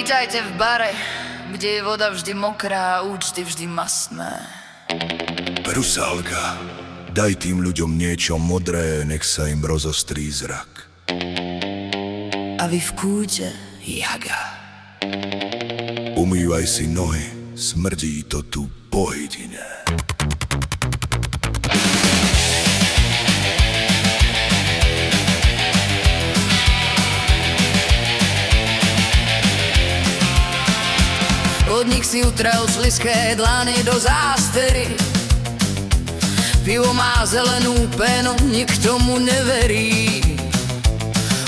Vítajte v bare, kde je voda vždy mokrá a účty vždy mastné. Rusálka, daj tým ľuďom niečo modré, nech sa im rozostrí zrak. A vy v kúte jaga. Umývaj si nohy, smrdí to tu po hydine. Podnik si utrel slizké dlany do zástery. Pivo má zelenú penu, nikto mu neverí.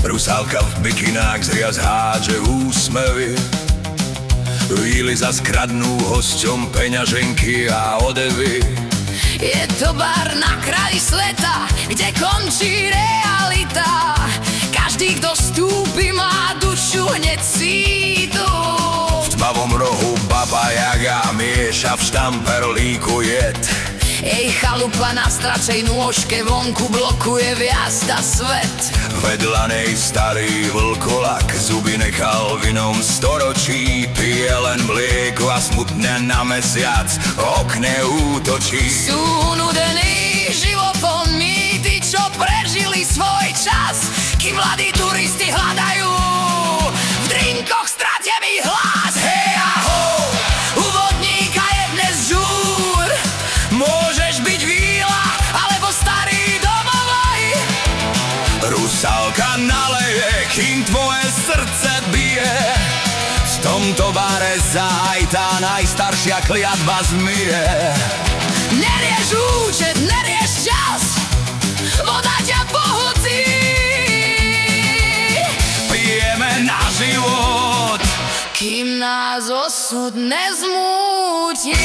Rusálka v bikinách zriaz hádže úsmevy. Chvíli zas kradnú hosťom peňaženky a odevy. Je to bar na kraji sveta, kde končí realita. Každý, kto vstúpi, má dušu hneď cítu. V tmavom rohu baba jaga mieša v štamperlíku jed. Jej chalupa na stračej nôžke vonku blokuje vjazda svet. Vedľa nej starý vlkolak zuby nechal v inom storočí. Pije len mlieko a smutne na mesiac okne útočí. Sú nudení životom mýty, čo prežili svoj čas, kým mladí turisti hľadajú v drinkoch stratený hlas. Hej aho, u vodníka je dnes žúr. Môžeš byť víla, alebo starý domovoj. Rusálka naleje, kým tvoje srdce bije. V tomto bare sa aj tá najstaršia kliatba zmije. Nerieš účet, nerieš čas, voda ťa pohltí. Pijeme na život, kým nás osud nezmúti.